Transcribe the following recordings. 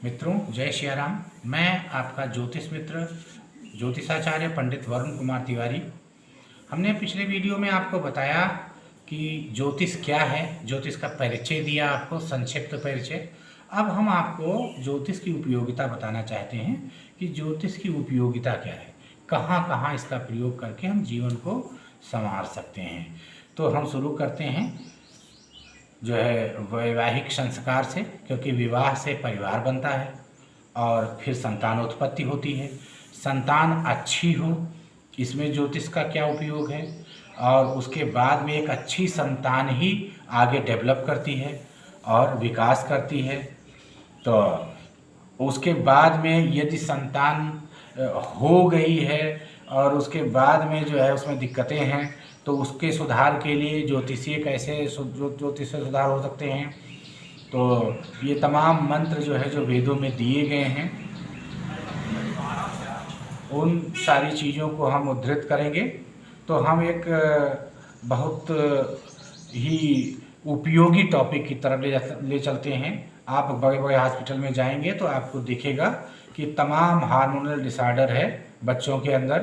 मित्रों, जय श्री राम। मैं आपका ज्योतिष मित्र ज्योतिषाचार्य पंडित वरुण कुमार तिवारी। हमने पिछले वीडियो में आपको बताया कि ज्योतिष क्या है, ज्योतिष का परिचय दिया आपको, संक्षिप्त परिचय। अब हम आपको ज्योतिष की उपयोगिता बताना चाहते हैं कि ज्योतिष की उपयोगिता क्या है, कहाँ कहाँ इसका प्रयोग करके हम जीवन को संवार सकते हैं। तो हम शुरू करते हैं जो है वैवाहिक संस्कार से, क्योंकि विवाह से परिवार बनता है और फिर संतानोत्पत्ति होती है। संतान अच्छी हो, इसमें ज्योतिष का क्या उपयोग है, और उसके बाद में एक अच्छी संतान ही आगे डेवलप करती है और विकास करती है। तो उसके बाद में यदि संतान हो गई है और उसके बाद में जो है उसमें दिक्कतें हैं, तो उसके सुधार के लिए ज्योतिषीय कैसे ज्योतिष से सुधार हो सकते हैं। तो ये तमाम मंत्र जो है जो वेदों में दिए गए हैं, उन सारी चीज़ों को हम उद्धृत करेंगे। तो हम एक बहुत ही उपयोगी टॉपिक की तरफ ले चलते हैं। आप बड़े बड़े हॉस्पिटल में जाएंगे तो आपको दिखेगा कि तमाम हार्मोनल डिसऑर्डर है बच्चों के अंदर,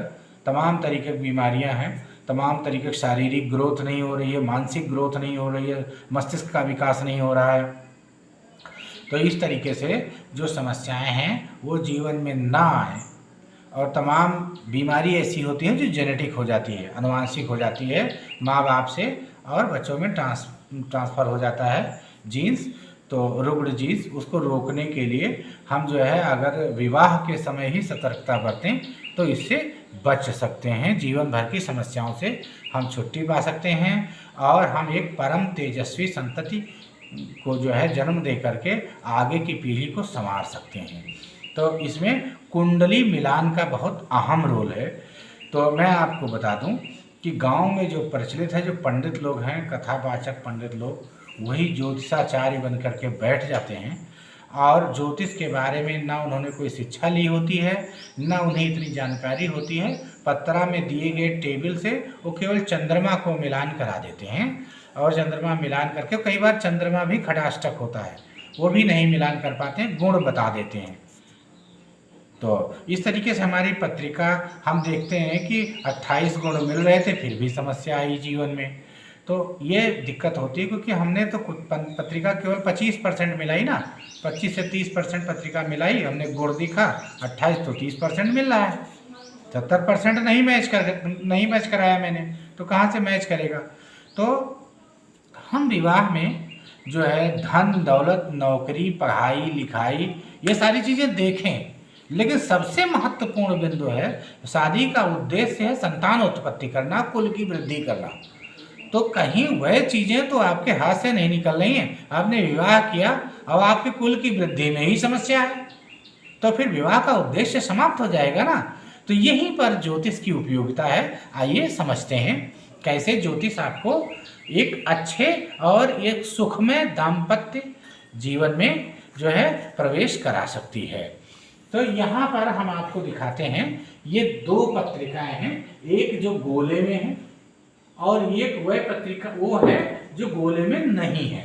तमाम तरीके की बीमारियां हैं, तमाम तरीके की शारीरिक ग्रोथ नहीं हो रही है, मानसिक ग्रोथ नहीं हो रही है, मस्तिष्क का विकास नहीं हो रहा है। तो इस तरीके से जो समस्याएं हैं वो जीवन में ना आए, और तमाम बीमारी ऐसी होती है जो जेनेटिक हो जाती है, आनुवांशिक हो जाती है माँ बाप से, और बच्चों में ट्रांसफ़र हो जाता है जीन्स। तो रुग्ण जीन्स, उसको रोकने के लिए हम जो है अगर विवाह के समय ही सतर्कता बरतें तो इससे बच सकते हैं। जीवन भर की समस्याओं से हम छुट्टी पा सकते हैं और हम एक परम तेजस्वी संतति को जो है जन्म दे करके आगे की पीढ़ी को संवार सकते हैं। तो इसमें कुंडली मिलान का बहुत अहम रोल है। तो मैं आपको बता दूं कि गांव में जो प्रचलित है, जो पंडित लोग हैं, कथावाचक पंडित लोग, वही ज्योतिषाचार्य बन करके बैठ जाते हैं और ज्योतिष के बारे में ना उन्होंने कोई शिक्षा ली होती है, ना उन्हें इतनी जानकारी होती है। पत्रा में दिए गए टेबल से वो केवल चंद्रमा को मिलान करा देते हैं, और चंद्रमा मिलान करके, कई बार चंद्रमा भी खटाष्टक होता है, वो भी नहीं मिलान कर पाते हैं, गुण बता देते हैं। तो इस तरीके से हमारी पत्रिका हम देखते हैं कि 28 गुण मिल रहे थे, फिर भी समस्या आई जीवन में। तो ये दिक्कत होती है क्योंकि हमने तो पत्रिका केवल 25% मिलाई ना, 25 से 30% पत्रिका मिलाई, हमने गुण दिखा 28, तो 30% मिल रहा है, 70% नहीं मैच कराया मैंने, तो कहाँ से मैच करेगा। तो हम विवाह में जो है धन दौलत, नौकरी, पढ़ाई लिखाई, ये सारी चीज़ें देखें, लेकिन सबसे महत्वपूर्ण बिंदु है शादी का उद्देश्य है संतान उत्पत्ति करना, कुल की वृद्धि करना। तो कहीं वह चीज़ें तो आपके हाथ से नहीं निकल रही हैं। आपने विवाह किया, अब आपके कुल की वृद्धि में ही समस्या है, तो फिर विवाह का उद्देश्य समाप्त हो जाएगा ना। तो यहीं पर ज्योतिष की उपयोगिता है। आइए समझते हैं कैसे ज्योतिष आपको एक अच्छे और एक सुखमय दाम्पत्य जीवन में जो है प्रवेश करा सकती है। तो यहाँ पर हम आपको दिखाते हैं, ये दो पत्रिकाएं हैं, एक जो गोले में है और एक वह पत्रिका वो है जो गोले में नहीं है।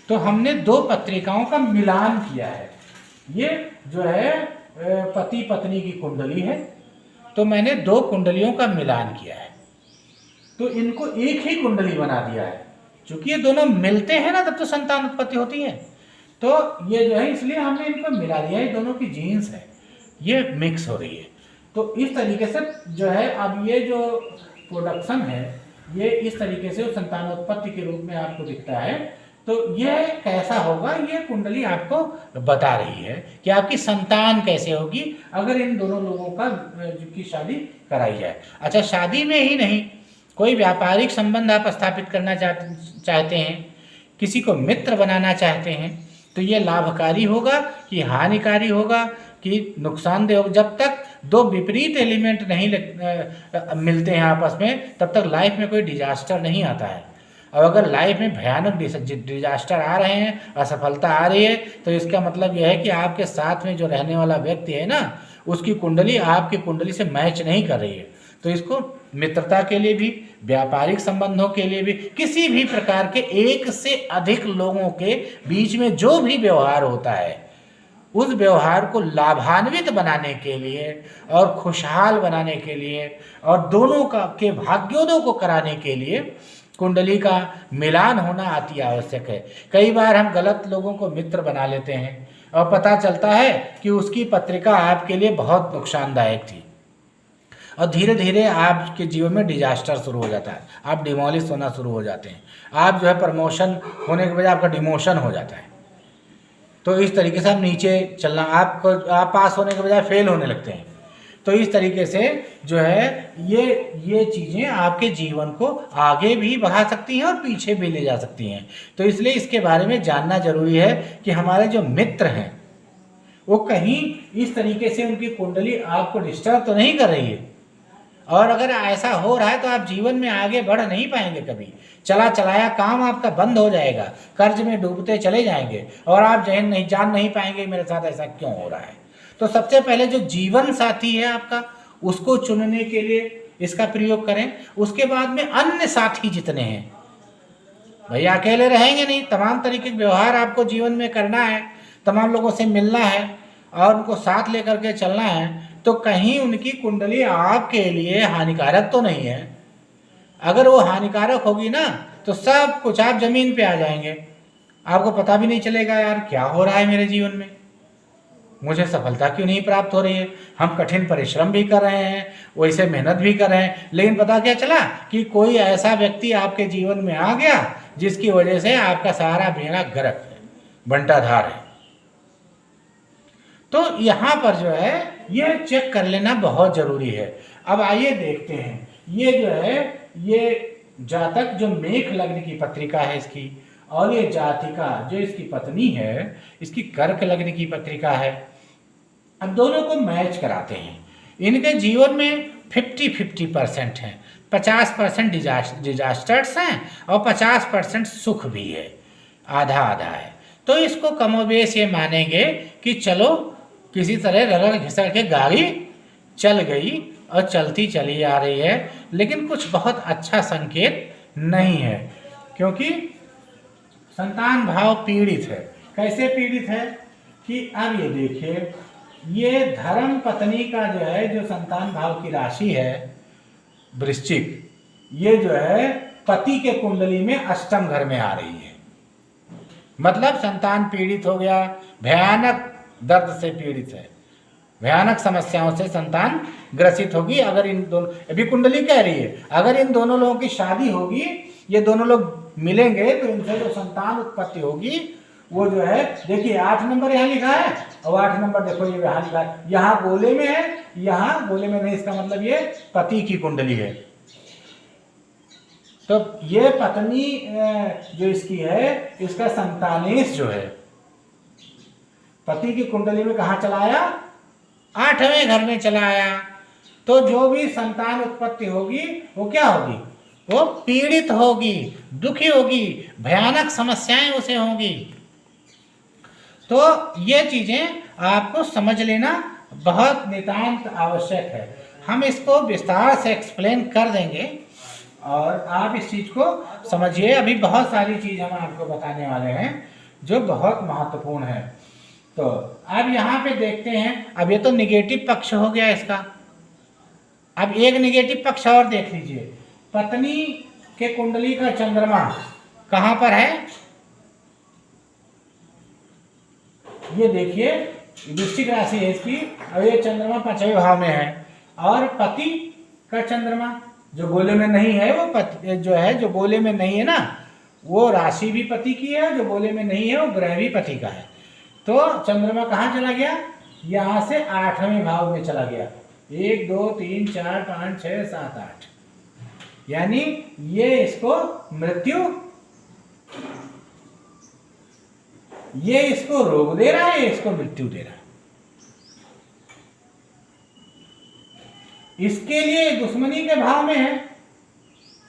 तो हमने दो पत्रिकाओं का मिलान किया है। ये जो है पति पत्नी की कुंडली है, तो मैंने दो कुंडलियों का मिलान किया है, तो इनको एक ही कुंडली बना दिया है। चूंकि ये दोनों मिलते हैं ना, तब तो संतान उत्पत्ति होती है। तो ये जो है इसलिए हमने इनको मिला दिया, ये दोनों की जीन्स है, ये मिक्स हो रही है। तो इस तरीके से जो है अब ये जो प्रोडक्शन है ये इस तरीके से संतानोत्पत्ति के रूप में आपको दिखता है। तो ये कैसा होगा, ये कुंडली आपको बता रही है कि आपकी संतान कैसे होगी अगर इन दोनों लोगों का की शादी कराई जाए। अच्छा, शादी में ही नहीं, कोई व्यापारिक संबंध आप स्थापित करना चाहते हैं, किसी को मित्र बनाना चाहते हैं, तो ये लाभकारी होगा कि हानिकारी होगा कि नुकसानदेह होगा। जब तक दो विपरीत एलिमेंट नहीं मिलते हैं आपस में, तब तक लाइफ में कोई डिजास्टर नहीं आता है। और अगर लाइफ में भयानक डिजास्टर आ रहे हैं, असफलता आ रही है, तो इसका मतलब यह है कि आपके साथ में जो रहने वाला व्यक्ति है ना, उसकी कुंडली आपकी कुंडली से मैच नहीं कर रही है। तो इसको मित्रता के लिए भी, व्यापारिक संबंधों के लिए भी, किसी भी प्रकार के एक से अधिक लोगों के बीच में जो भी व्यवहार होता है उस व्यवहार को लाभान्वित बनाने के लिए और खुशहाल बनाने के लिए और दोनों का के भाग्योदय को कराने के लिए कुंडली का मिलान होना अति आवश्यक है। कई बार हम गलत लोगों को मित्र बना लेते हैं और पता चलता है कि उसकी पत्रिका आपके लिए बहुत नुकसानदायक थी और धीरे धीरे आपके जीवन में डिजास्टर शुरू हो जाता है, आप डिमोलिश होना शुरू हो जाते हैं, आप जो है प्रमोशन होने के बजाय आपका डिमोशन हो जाता है। तो इस तरीके से आप नीचे चलना, आप पास होने के बजाय फेल होने लगते हैं। तो इस तरीके से जो है ये चीज़ें आपके जीवन को आगे भी बढ़ा सकती हैं और पीछे भी ले जा सकती हैं। तो इसलिए इसके बारे में जानना जरूरी है कि हमारे जो मित्र हैं वो कहीं इस तरीके से उनकी कुंडली आपको डिस्टर्ब तो नहीं कर रही है। और अगर ऐसा हो रहा है तो आप जीवन में आगे बढ़ नहीं पाएंगे, कभी चला चलाया काम आपका बंद हो जाएगा, कर्ज में डूबते चले जाएंगे और आप जान नहीं पाएंगे मेरे साथ ऐसा क्यों हो रहा है। तो सबसे पहले जो जीवन साथी है आपका, उसको चुनने के लिए इसका प्रयोग करें। उसके बाद में अन्य साथी जितने हैं, भैया अकेले रहेंगे नहीं, तमाम तरीके के व्यवहार आपको जीवन में करना है, तमाम लोगों से मिलना है और उनको साथ लेकर के चलना है। तो कहीं उनकी कुंडली आपके लिए हानिकारक तो नहीं है। अगर वो हानिकारक होगी ना तो सब कुछ आप जमीन पे आ जाएंगे, आपको पता भी नहीं चलेगा यार क्या हो रहा है मेरे जीवन में, मुझे सफलता क्यों नहीं प्राप्त हो रही है। हम कठिन परिश्रम भी कर रहे हैं, वैसे मेहनत भी कर रहे हैं, लेकिन पता क्या चला कि कोई ऐसा व्यक्ति आपके जीवन में आ गया जिसकी वजह से आपका सारा बेड़ा गर्क है, बंटाधार है। तो यहाँ पर जो है ये चेक कर लेना बहुत जरूरी है। अब आइए देखते हैं, ये जो है ये जातक जो मेष लग्न की पत्रिका है इसकी, और ये जातिका जो इसकी पत्नी है इसकी कर्क लग्न की पत्रिका है। अब दोनों को मैच कराते हैं। इनके जीवन में 50-50% हैं, 50% डिजास्टर्स हैं और 50% सुख भी है, आधा आधा है। तो इसको कमोबेश ये मानेंगे कि चलो किसी तरह रगड़ घिसड़ के गाड़ी चल गई और चलती चली आ रही है, लेकिन कुछ बहुत अच्छा संकेत नहीं है, क्योंकि संतान भाव पीड़ित है। कैसे पीड़ित है कि अब ये देखिए, ये धर्म पत्नी का जो है जो संतान भाव की राशि है वृश्चिक, ये जो है पति के कुंडली में अष्टम घर में आ रही है। मतलब संतान पीड़ित हो गया, भयानक दर्द से पीड़ित है, भयानक समस्याओं से संतान ग्रसित होगी। अगर इन दोनों, अभी कुंडली कह रही है अगर इन दोनों लोगों की शादी होगी, ये दोनों लोग मिलेंगे तो इनसे जो संतान उत्पत्ति होगी वो जो है, देखिए 8 नंबर यहाँ लिखा है और 8 नंबर देखो ये यहाँ लिखा है, यहाँ गोले में है, यहाँ गोले में नहीं, इसका मतलब ये पति की कुंडली है। तो ये पत्नी जो इसकी है, इसका संतानेश जो है पति की कुंडली में कहाँ चला आया, 8वें घर में चला आया। तो जो भी संतान उत्पत्ति होगी वो क्या होगी, वो पीड़ित होगी, दुखी होगी, भयानक समस्याएं उसे होंगी। तो ये चीजें आपको समझ लेना बहुत नितांत आवश्यक है। हम इसको विस्तार से एक्सप्लेन कर देंगे और आप इस चीज को समझिए। अभी बहुत सारी चीज हम आपको बताने वाले हैं जो बहुत महत्वपूर्ण है। तो अब यहाँ पे देखते हैं, अब ये तो निगेटिव पक्ष हो गया इसका। अब एक निगेटिव पक्ष और देख लीजिए, पत्नी के कुंडली का चंद्रमा कहाँ पर है, ये देखिए वृश्चिक राशि है इसकी, और ये चंद्रमा 5वें भाव में है। और पति का चंद्रमा जो गोले में नहीं है, वो पति जो है जो गोले में नहीं है ना, वो राशि भी पति की है, जो गोले में नहीं है वो ग्रह भी पति का है। तो चंद्रमा कहाँ चला गया, यहाँ से 8वें भाव में चला गया। 1 2 3 4 5 6 7 8, यानी ये इसको मृत्यु, ये इसको रोग दे रहा है, इसको मृत्यु दे रहा है। इसके लिए दुश्मनी के भाव में है,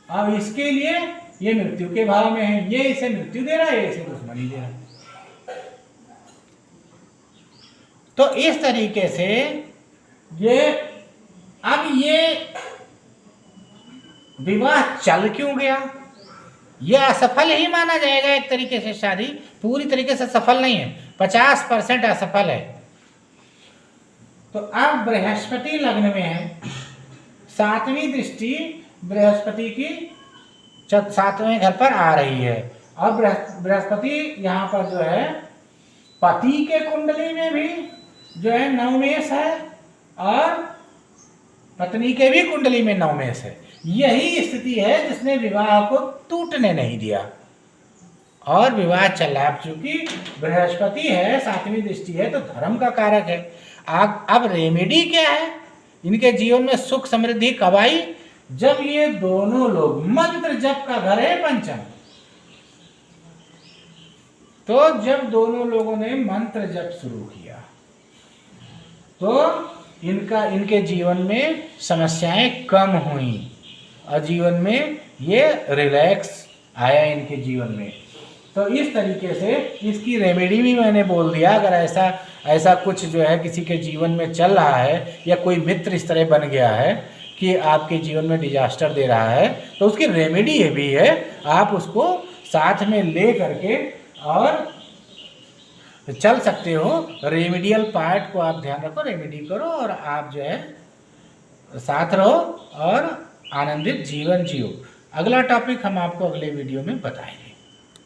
अब इसके लिए ये मृत्यु के भाव में है। ये इसे मृत्यु दे रहा है, ये इसे दुश्मनी दे रहा है। तो इस तरीके से ये, अब ये विवाह चल क्यों गया, ये असफल ही माना जाएगा एक तरीके से। शादी पूरी तरीके से सफल नहीं है, 50% असफल है। तो अब बृहस्पति लग्न में है, 7वीं दृष्टि बृहस्पति की 7वें घर पर आ रही है। और बृहस्पति यहाँ पर जो है पति के कुंडली में भी जो है नवमेश है और पत्नी के भी कुंडली में नवमेश है। यही स्थिति है जिसने विवाह को टूटने नहीं दिया और विवाह चल रहा है। चूंकि बृहस्पति है, 7वीं दृष्टि है, तो धर्म का कारक है। अब रेमेडी क्या है? इनके जीवन में सुख समृद्धि कब आई? जब ये दोनों लोग, मंत्र जप का घर है पंचम, तो जब दोनों लोगों ने मंत्र जप शुरू किया तो इनके जीवन में समस्याएं कम हुई और जीवन में ये रिलैक्स आया इनके जीवन में। तो इस तरीके से इसकी रेमेडी भी मैंने बोल दिया। अगर ऐसा कुछ जो है किसी के जीवन में चल रहा है या कोई मित्र इस तरह बन गया है कि आपके जीवन में डिजास्टर दे रहा है, तो उसकी रेमेडी भी है। आप उसको साथ में ले करके और चल सकते हो। रेमेडियल पार्ट को आप ध्यान रखो, रेमेडी करो और आप जो है साथ रहो और आनंदित जीवन जियो। अगला टॉपिक हम आपको अगले वीडियो में बताएंगे।